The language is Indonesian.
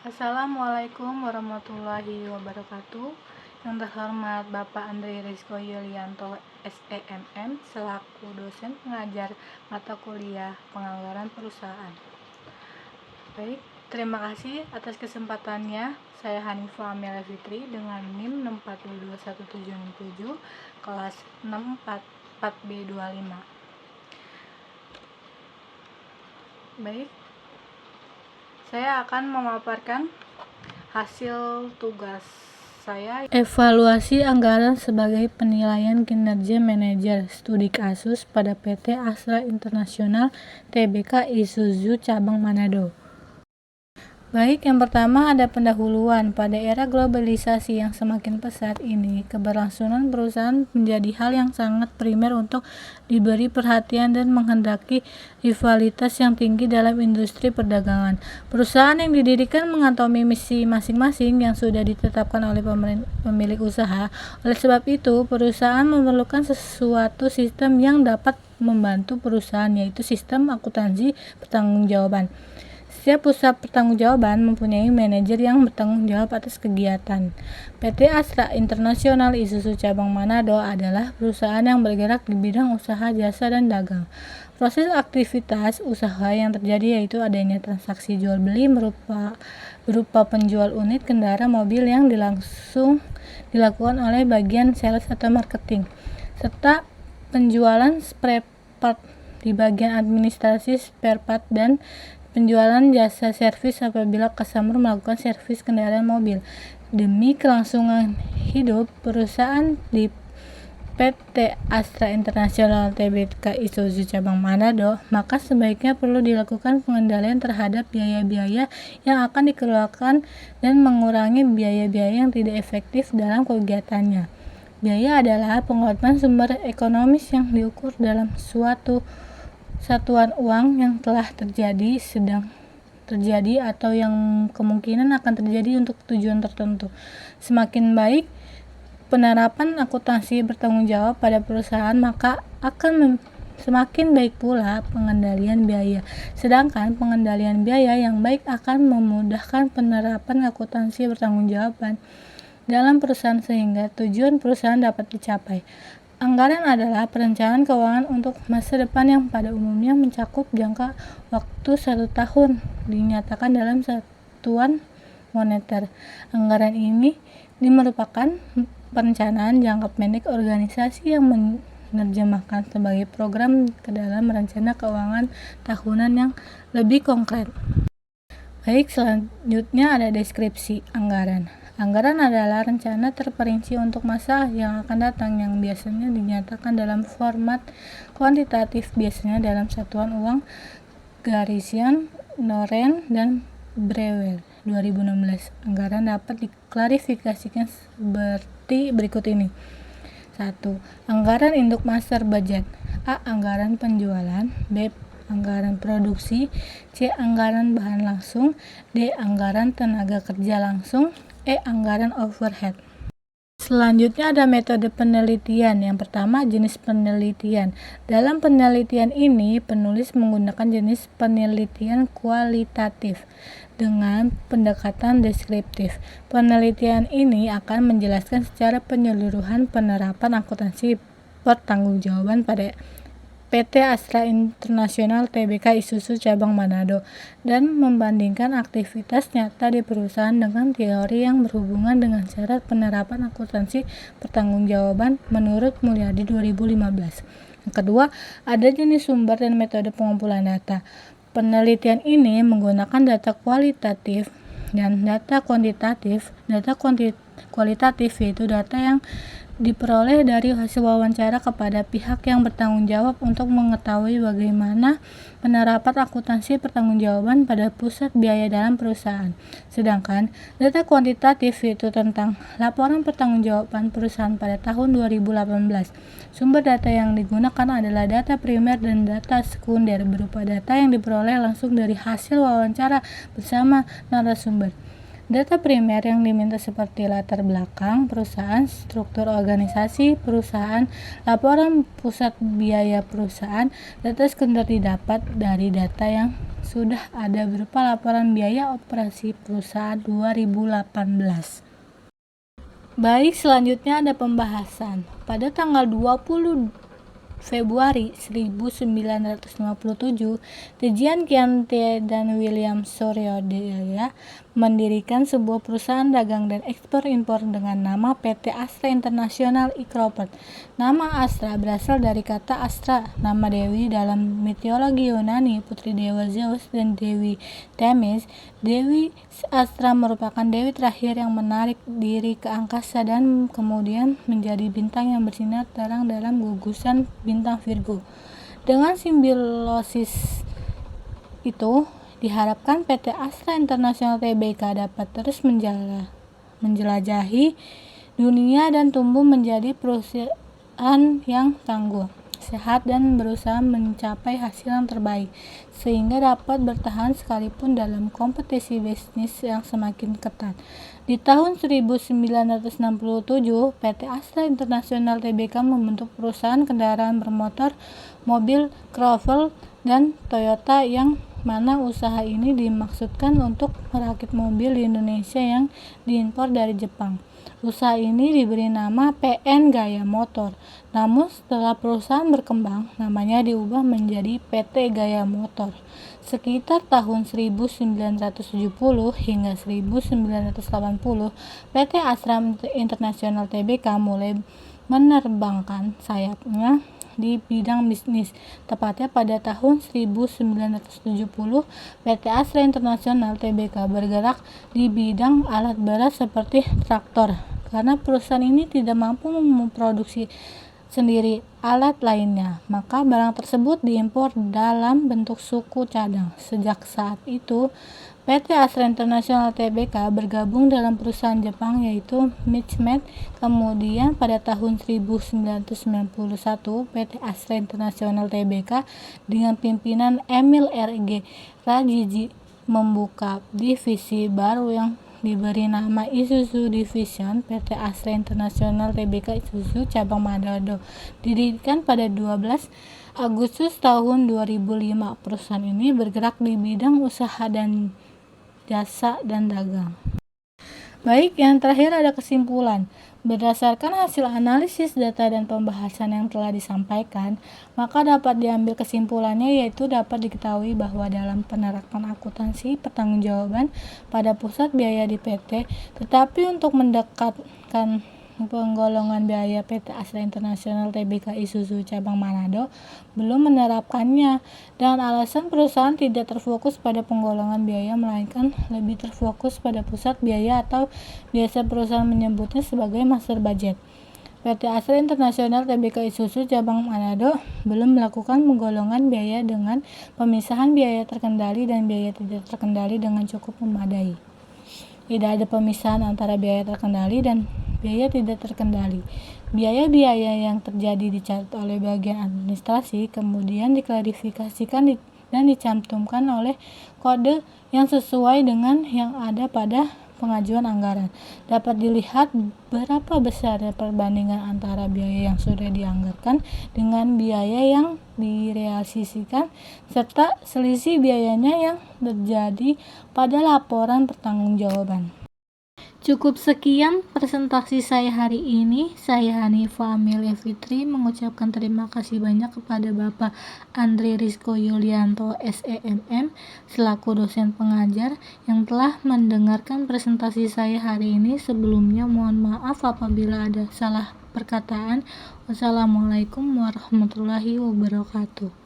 Assalamualaikum warahmatullahi wabarakatuh. Yang terhormat Bapak Andre Rizko Yulianto SEMM selaku dosen pengajar mata kuliah penganggaran perusahaan. Baik, terima kasih atas kesempatannya. Saya Hanifah Amelia Fitri dengan NIM 6421767 kelas 644B25. Baik, saya akan memaparkan hasil tugas saya, evaluasi anggaran sebagai penilaian kinerja manajer studi kasus pada PT Astra Internasional Tbk Isuzu Cabang Manado. Baik, yang pertama ada pendahuluan. Pada era globalisasi yang semakin pesat ini, keberlangsungan perusahaan menjadi hal yang sangat primer untuk diberi perhatian dan menghendaki rivalitas yang tinggi dalam industri perdagangan. Perusahaan yang didirikan mengantongi misi masing-masing yang sudah ditetapkan oleh pemilik usaha. Oleh sebab itu, perusahaan memerlukan sesuatu sistem yang dapat membantu perusahaan, yaitu sistem akuntansi pertanggungjawaban. Setiap pusat pertanggungjawaban mempunyai manajer yang bertanggung jawab atas kegiatan. PT Astra Internasional Isuzu Cabang Manado adalah perusahaan yang bergerak di bidang usaha jasa dan dagang. Proses aktivitas usaha yang terjadi yaitu adanya transaksi jual beli berupa penjual unit kendaraan mobil yang langsung dilakukan oleh bagian sales atau marketing, serta penjualan spare part di bagian administrasi spare part dan penjualan jasa servis apabila customer melakukan servis kendaraan mobil. Demi kelangsungan hidup perusahaan di PT Astra Internasional Tbk Isuzu Cabang Manado, maka sebaiknya perlu dilakukan pengendalian terhadap biaya-biaya yang akan dikeluarkan dan mengurangi biaya-biaya yang tidak efektif dalam kegiatannya. Biaya adalah pengeluaran sumber ekonomis yang diukur dalam suatu satuan uang yang telah terjadi, sedang terjadi, atau yang kemungkinan akan terjadi untuk tujuan tertentu. Semakin baik penerapan akuntansi bertanggung jawab pada perusahaan, maka akan semakin baik pula pengendalian biaya. Sedangkan pengendalian biaya yang baik akan memudahkan penerapan akuntansi bertanggung jawaban dalam perusahaan sehingga tujuan perusahaan dapat dicapai. Anggaran adalah perencanaan keuangan untuk masa depan yang pada umumnya mencakup jangka waktu 1 tahun, dinyatakan dalam satuan moneter. Anggaran ini merupakan perencanaan jangka pendek organisasi yang menerjemahkan sebagai program ke dalam rencana keuangan tahunan yang lebih konkret. Baik, selanjutnya ada deskripsi anggaran. Anggaran adalah rencana terperinci untuk masa yang akan datang yang biasanya dinyatakan dalam format kuantitatif, biasanya dalam satuan uang Garisian, Noren, dan Brewer 2016. Anggaran dapat diklarifikasikan seperti berikut ini. 1. Anggaran induk master budget. A. Anggaran penjualan. B. Anggaran produksi. C. Anggaran bahan langsung. D. Anggaran tenaga kerja langsung. E. Anggaran overhead. Selanjutnya ada metode penelitian. Yang pertama, jenis penelitian. Dalam penelitian ini, penulis menggunakan jenis penelitian kualitatif dengan pendekatan deskriptif. Penelitian ini akan menjelaskan secara penyeluruhan penerapan akuntansi pertanggungjawaban pada PT Astra Internasional Tbk Isuzu Cabang Manado dan membandingkan aktivitas nyata di perusahaan dengan teori yang berhubungan dengan syarat penerapan akuntansi pertanggungjawaban menurut Mulyadi 2015. Yang kedua, ada jenis sumber dan metode pengumpulan data. Penelitian ini menggunakan data kualitatif dan data kuantitatif. Data kualitatif yaitu data yang diperoleh dari hasil wawancara kepada pihak yang bertanggung jawab untuk mengetahui bagaimana penerapan akuntansi pertanggungjawaban pada pusat biaya dalam perusahaan. Sedangkan data kuantitatif yaitu tentang laporan pertanggungjawaban perusahaan pada tahun 2018. Sumber data yang digunakan adalah data primer dan data sekunder berupa data yang diperoleh langsung dari hasil wawancara bersama narasumber. Data primer yang diminta seperti latar belakang perusahaan, struktur organisasi perusahaan, laporan pusat biaya perusahaan. Data sekunder didapat dari data yang sudah ada berupa laporan biaya operasi perusahaan 2018. Baik, selanjutnya ada pembahasan. Pada tanggal 20 Februari 1957, Tijian Kiante dan William Suryodeya mendirikan sebuah perusahaan dagang dan ekspor-impor dengan nama PT Astra International Incorporated. Nama Astra berasal dari kata Astra, nama dewi dalam mitologi Yunani, putri dewa Zeus dan Dewi Themis. Dewi Astra merupakan dewi terakhir yang menarik diri ke angkasa dan kemudian menjadi bintang yang bersinar terang dalam gugusan bintang Virgo. Dengan simbiosis itu, diharapkan PT Astra International Tbk dapat terus menjelajahi dunia dan tumbuh menjadi perusahaan yang tangguh, sehat dan berusaha mencapai hasil yang terbaik, sehingga dapat bertahan sekalipun dalam kompetisi bisnis yang semakin ketat. Di tahun 1967, PT Astra International Tbk membentuk perusahaan kendaraan bermotor, mobil, Craftsman, dan Toyota, yang mana usaha ini dimaksudkan untuk merakit mobil di Indonesia yang diimpor dari Jepang. Usaha ini diberi nama PN Gaya Motor. Namun setelah perusahaan berkembang, namanya diubah menjadi PT Gaya Motor. Sekitar tahun 1970 hingga 1980, PT Astra International Tbk mulai menerbangkan sayapnya di bidang bisnis. Tepatnya pada tahun 1970, PT Astra International Tbk bergerak di bidang alat berat seperti traktor. Karena perusahaan ini tidak mampu memproduksi sendiri alat lainnya, maka barang tersebut diimpor dalam bentuk suku cadang. Sejak saat itu, PT Astra International Tbk bergabung dalam perusahaan Jepang yaitu Mitsumei. Kemudian pada tahun 1991, PT Astra International Tbk dengan pimpinan Emil R.G. Rajiji membuka divisi baru yang diberi nama Isuzu Division. PT Astra International Tbk Isuzu cabang Manado didirikan pada 12 Agustus tahun 2005. Perusahaan ini bergerak di bidang usaha dan jasa dan dagang. Baik, yang terakhir ada kesimpulan. Berdasarkan hasil analisis data dan pembahasan yang telah disampaikan, maka dapat diambil kesimpulannya, yaitu dapat diketahui bahwa dalam penerapan akuntansi pertanggungjawaban pada pusat biaya di PT, tetapi untuk mendekatkan penggolongan biaya PT Astra International Tbk Isuzu cabang Manado belum menerapkannya, dengan alasan perusahaan tidak terfokus pada penggolongan biaya melainkan lebih terfokus pada pusat biaya atau biasa perusahaan menyebutnya sebagai master budget. PT Astra International Tbk Isuzu cabang Manado belum melakukan penggolongan biaya dengan pemisahan biaya terkendali dan biaya tidak terkendali dengan cukup memadai. Tidak ada pemisahan antara biaya terkendali dan biaya tidak terkendali. Biaya-biaya yang terjadi dicatat oleh bagian administrasi, kemudian diklarifikasikan dan dicantumkan oleh kode yang sesuai dengan yang ada pada pengajuan anggaran. Dapat dilihat berapa besar perbandingan antara biaya yang sudah dianggarkan dengan biaya yang direalisasikan, serta selisih biayanya yang terjadi pada laporan pertanggungjawaban. Cukup sekian presentasi saya hari ini. Saya Hanifa Amelia Fitri mengucapkan terima kasih banyak kepada Bapak Andre Rizko Yulianto SEMM selaku dosen pengajar yang telah mendengarkan presentasi saya hari ini. Sebelumnya mohon maaf apabila ada salah perkataan. Wassalamualaikum warahmatullahi wabarakatuh.